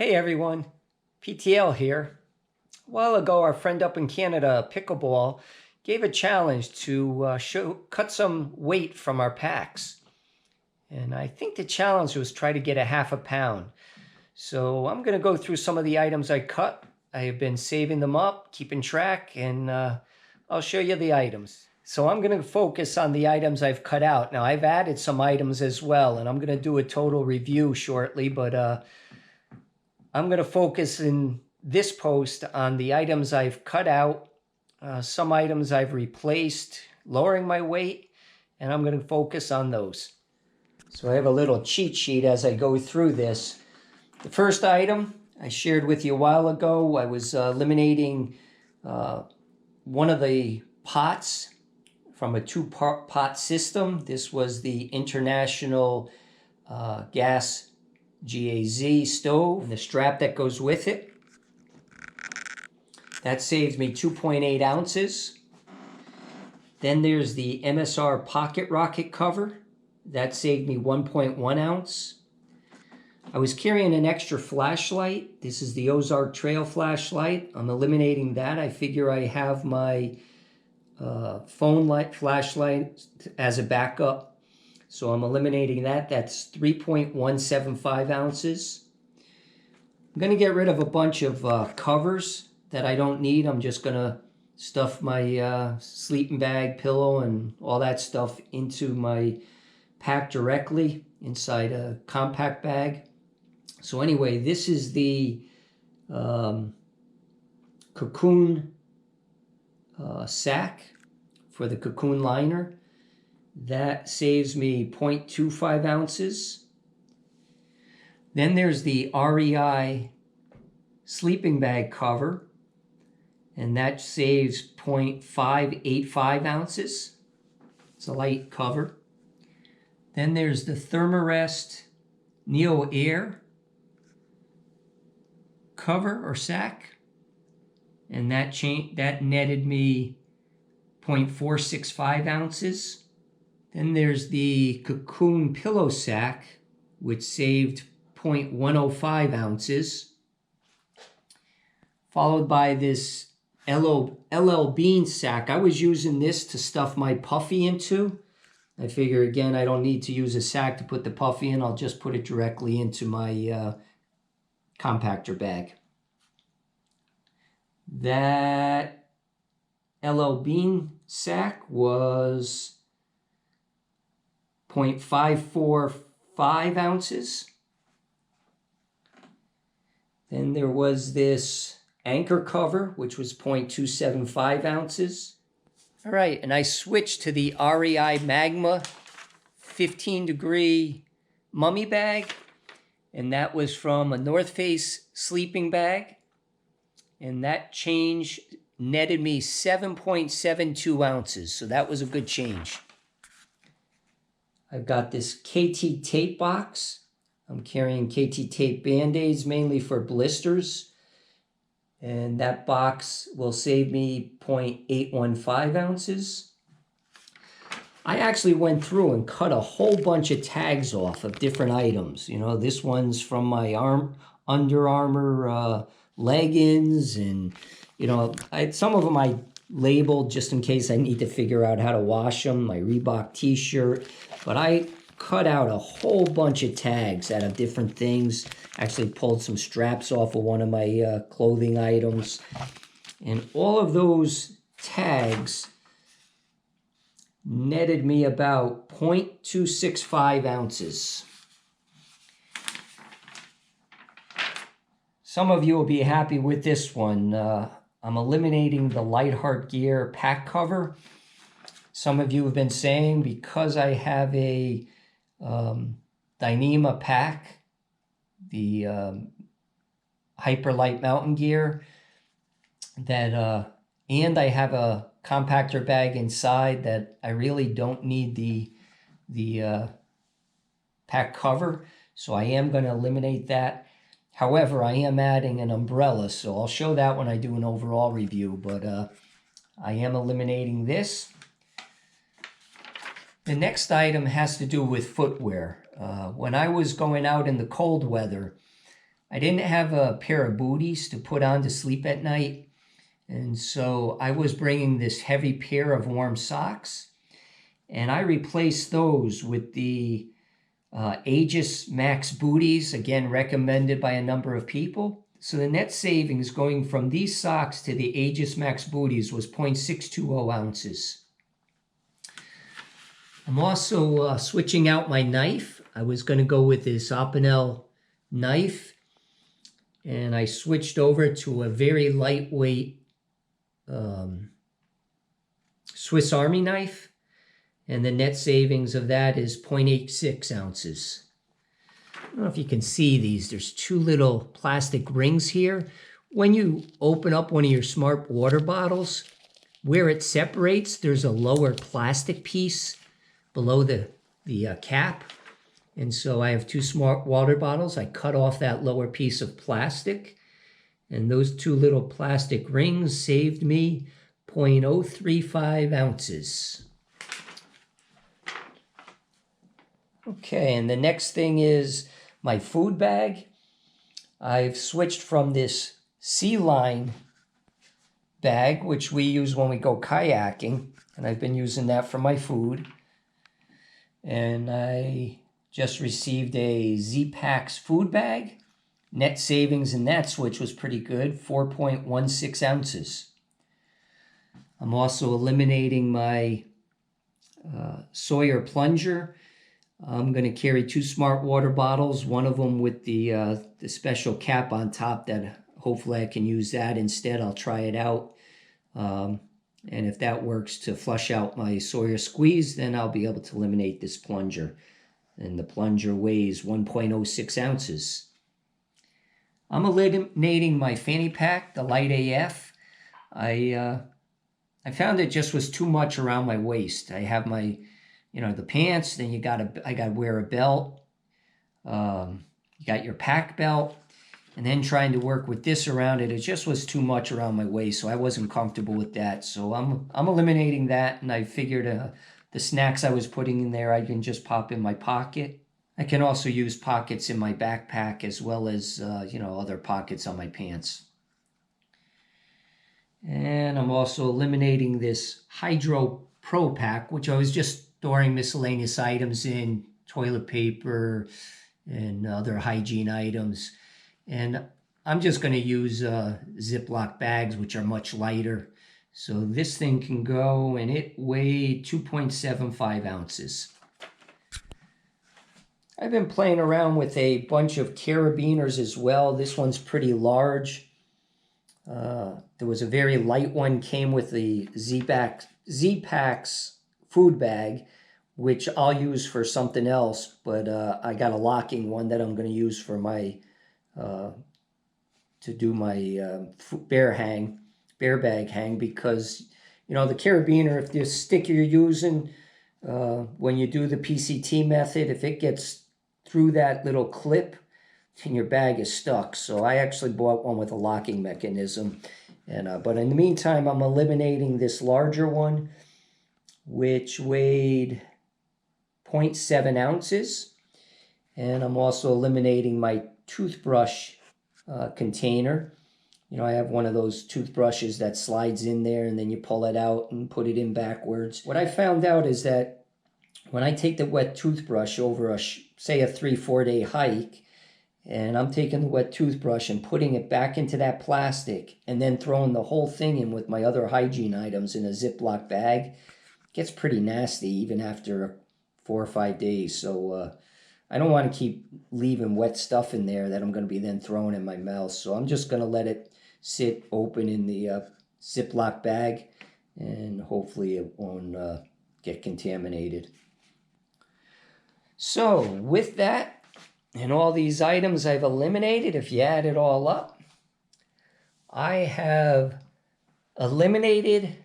Hey everyone, PTL here. A while ago, our friend up in Canada, Pickleball, gave a challenge to cut some weight from our packs. And I think the challenge was try to get a half a pound. So I'm going to go through some of the items I cut. I have been saving them up, keeping track, and I'll show you the items. So I'm going to focus on the items I've cut out. Now I've added some items as well, and I'm going to do a total review shortly, but I'm going to focus in this post on the items I've cut out, some items I've replaced, lowering my weight, and I'm going to focus on those. So I have a little cheat sheet as I go through this. The first item I shared with you a while ago, I was eliminating one of the pots from a two-pot system. This was the International Gas GAZ stove, and the strap that goes with it. That saves me 2.8 ounces. Then there's the MSR pocket rocket cover. That saved me 1.1 ounce. I was carrying an extra flashlight. This is the Ozark Trail flashlight. I'm eliminating that. I figure I have my phone light flashlight as a backup. So I'm eliminating that. That's 3.175 ounces. I'm going to get rid of a bunch of covers that I don't need. I'm just going to stuff my sleeping bag, pillow, and all that stuff into my pack directly inside a compact bag. So anyway, this is the cocoon sack for the cocoon liner. That saves me 0.25 ounces. Then there's the REI sleeping bag cover, and that saves 0.585 ounces. It's a light cover. Then there's the Thermarest Neo Air cover or sack, and that netted me 0.465 ounces. Then there's the cocoon pillow sack, which saved 0.105 ounces, followed by this LL Bean sack. I was using this to stuff my puffy into. I figure, again, I don't need to use a sack to put the puffy in. I'll just put it directly into my compactor bag. That LL Bean sack was 0.545 ounces. Then there was this anchor cover, which was 0.275 ounces. All right, and I switched to the REI Magma 15-degree mummy bag, and that was from a North Face sleeping bag, and that change netted me 7.72 ounces, so that was a good change. I've got this KT tape box. I'm carrying KT tape Band-Aids mainly for blisters. And that box will save me 0.815 ounces. I actually went through and cut a whole bunch of tags off of different items. You know, this one's from my Under Armour leggings. And, you know, some of them I labeled just in case I need to figure out how to wash them. My Reebok t-shirt. But I cut out a whole bunch of tags out of different things. Actually pulled some straps off of one of my clothing items. And all of those tags netted me about 0.265 ounces. Some of you will be happy with this one. I'm eliminating the Lightheart Gear pack cover. Some of you have been saying because I have a Dyneema pack, the Hyperlight mountain gear, that and I have a compactor bag inside, that I really don't need the pack cover, so I am going to eliminate that. However, I am adding an umbrella, so I'll show that when I do an overall review, but I am eliminating this. The next item has to do with footwear. When I was going out in the cold weather, I didn't have a pair of booties to put on to sleep at night, and so I was bringing this heavy pair of warm socks, and I replaced those with the Aegis Max booties, again recommended by a number of people. So the net savings going from these socks to the Aegis Max booties was 0.620 ounces. I'm also switching out my knife. I was going to go with this Opinel knife, and I switched over to a very lightweight Swiss Army knife, and the net savings of that is 0.86 ounces. I don't know if you can see these. There's two little plastic rings here. When you open up one of your smart water bottles, where it separates, there's a lower plastic piece below the cap. And so I have two smart water bottles. I cut off that lower piece of plastic, and those two little plastic rings saved me 0.035 ounces. Okay, and the next thing is my food bag. I've switched from this Sea Line bag, which we use when we go kayaking, and I've been using that for my food. And I just received a Z-Packs food bag. Net savings in that switch was pretty good, 4.16 ounces. I'm also eliminating my Sawyer plunger. I'm going to carry two smart water bottles, one of them with the special cap on top that hopefully I can use that instead. I'll try it out. And if that works to flush out my Sawyer squeeze, then I'll be able to eliminate this plunger. And the plunger weighs 1.06 ounces. I'm eliminating my fanny pack, the Light AF. I found it just was too much around my waist. I have my the pants, then I gotta wear a belt. You got your pack belt, and then trying to work with this around it, it just was too much around my waist, so I wasn't comfortable with that. So I'm eliminating that, and I figured the snacks I was putting in there, I can just pop in my pocket. I can also use pockets in my backpack as well as other pockets on my pants. And I'm also eliminating this Hydro Pro Pack, which I was just storing miscellaneous items in, toilet paper and other hygiene items. And I'm just going to use Ziploc bags, which are much lighter. So this thing can go, and it weighed 2.75 ounces. I've been playing around with a bunch of carabiners as well. This one's pretty large. There was a very light one, came with the Z-Packs food bag, which I'll use for something else, but I got a locking one that I'm going to use for my to do my bear bag hang, because the carabiner, if the stick you're using when you do the PCT method, if it gets through that little clip, and your bag is stuck. So I actually bought one with a locking mechanism, and but in the meantime, I'm eliminating this larger one, which weighed 0.7 ounces, and I'm also eliminating my toothbrush container. I have one of those toothbrushes that slides in there, and then you pull it out and put it in backwards. What I found out is that when I take the wet toothbrush over say a 3-4 day hike, and I'm taking the wet toothbrush and putting it back into that plastic and then throwing the whole thing in with my other hygiene items in a Ziploc bag, it gets pretty nasty even after 4 or 5 days. So I don't want to keep leaving wet stuff in there that I'm going to be then throwing in my mouth. So I'm just going to let it sit open in the Ziploc bag, and hopefully it won't get contaminated. So with that, and all these items I've eliminated, if you add it all up, I have eliminated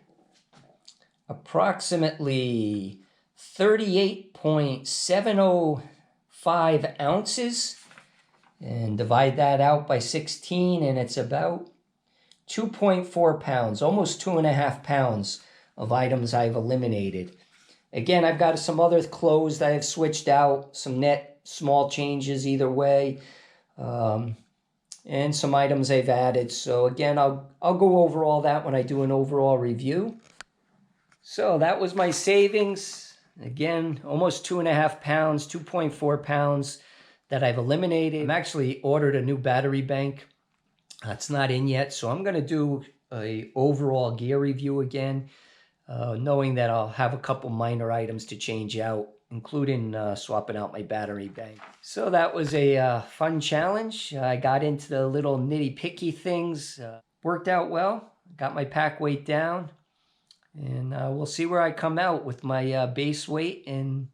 approximately 38.705 ounces, and divide that out by 16, and it's about 2.4 pounds, almost 2.5 pounds of items I've eliminated. Again, I've got some other clothes that I've switched out, some net small changes either way. and some items I've added. So again, I'll go over all that when I do an overall review. So that was my savings. Again, almost 2.5 pounds, 2.4 pounds that I've eliminated. I'm actually ordered a new battery bank. It's not in yet, so I'm going to do a overall gear review again, knowing that I'll have a couple minor items to change out, including swapping out my battery bank. So that was a fun challenge. I got into the little nitty-picky things. Worked out well. Got my pack weight down. And we'll see where I come out with my base weight and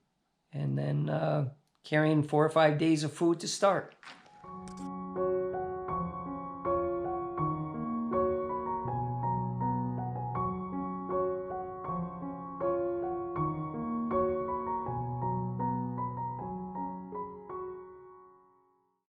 then carrying 4 or 5 days of food to start.